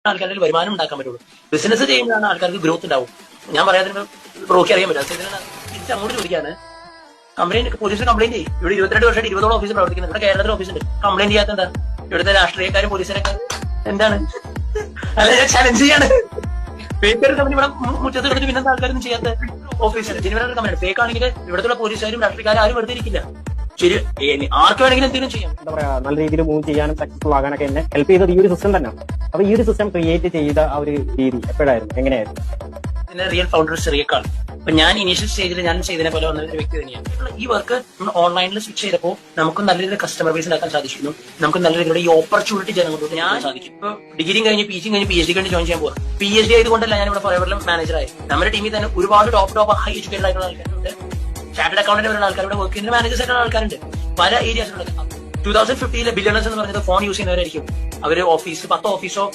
ആൾക്കാരുടെ വരുമാനം ഉണ്ടാക്കാൻ പറ്റുള്ളൂ. ബിസിനസ് ചെയ്യുമ്പോഴാണ് ആൾക്കാർക്ക് ഗ്രോത്ത് ഉണ്ടാവും. ഞാൻ പറയാതെ ബ്രോക്ക് അറിയാൻ പറ്റും. തിരിച്ച് അങ്ങോട്ട് ചോദിക്കാണ്, കംപ്ലൈന്റ് പോലീസിന് കംപ്ലൈന്റ് ചെയ്യും. ഇവിടെ 22 വർഷമായിട്ട് 20ഓളം ഓഫീസ് പ്രവർത്തിക്കുന്നത്. ഇവിടെ കേരളത്തിൽ ഓഫീസുണ്ട്. കംപ്ലൈന്റ് ചെയ്യാത്ത എന്താ? ഇവിടുത്തെ രാഷ്ട്രീയക്കാരും പോലീസുകാരൊക്കെ എന്താണ്? അല്ല, ഞാൻ ചലഞ്ച് ചെയ്യാണ്. ഫേക്ക് കമ്പനി ഇവിടെ മുറ്റത്ത് കിടന്ന് പിന്നെന്താ ആൾക്കാരൊന്നും ചെയ്യാത്ത ഓഫീസിൽ ജനുവൻ കമ്പനി ഫേക്ക് ആണെങ്കിൽ ഇവിടുത്തെ പോലീസുകാരും രാഷ്ട്രീയക്കാരും ആരും വെറുതെ ഇരിക്കില്ല. ശരി, ആർക്ക് വേണമെങ്കിലും എന്തെങ്കിലും ചെയ്യാം. എന്താ പറയാ, നല്ല രീതിയിൽ മൂവ് ചെയ്യാനും സക്സസ്ഫുൾ ആകാനൊക്കെ എന്നെ ഹെൽപ്പ് ചെയ്തത് ഈ ഒരു സിസ്റ്റം തന്നെയാണ്. അപ്പൊ ഈ ഒരു സിസ്റ്റം ക്രിയേറ്റ് ചെയ്ത ആ ഒരു രീതി എപ്പോഴായിരുന്നു, എങ്ങനെയായിരുന്നു? ഇതിന്റെ റിയൽ ഫൗണ്ടർ ചെറിയക്കാൾ. അപ്പൊ ഞാൻ ഇനീഷ്യൽ സ്റ്റേജിൽ ഞാൻ ചെയ്തതിനെ പോലെ വന്ന ഒരു വ്യക്തി തന്നെയാണ്. ഈ വർക്ക് നമ്മൾ ഓൺലൈനിൽ സ്വിച്ച് ചെയ്തപ്പോൾ നമുക്ക് നല്ല രീതിയിൽ കസ്റ്റമർ ബേസ് ഉണ്ടാക്കാൻ സാധിക്കുന്നു. നമുക്ക് നല്ല രീതിയിലുള്ള ഈ ഓപ്പർച്യൂണിറ്റി ജനങ്ങളോട് ഞാൻ സാധിക്കും. ഇപ്പൊ ഡിഗ്രിയും കഴിഞ്ഞ് PG കഴിഞ്ഞ് PhD കഴിഞ്ഞ് ജോയിൻ ചെയ്യാൻ പോകാം. PhD ആയതുകൊണ്ടല്ല ഞാൻ ഇവിടെ ഫോറെവറിലും മാനേജറായി. നമ്മുടെ ടീമിൽ തന്നെ ഒരുപാട് ടോപ്പ് ഹൈ എഡ്യൂക്കേറ്റഡ് ആയിട്ടുള്ള ആൾക്കാരുണ്ട്. ചാർട്ടേഡ് അക്കൗണ്ടന്റ് വരുന്ന ആൾക്കാരുടെ വർക്ക് ചെയ്യുന്ന മാനേജേഴ്സ് ആയിട്ടുള്ള ആൾക്കാരുണ്ട്. പല ഏരിയാസിലുള്ള 2015 ബില്യണേഴ്സ് എന്ന് പറഞ്ഞത് ഫോൺ യൂസ് ചെയ്യുന്നവരായിരിക്കും. അവര് ഓഫീസ് 10 ഓഫീസോ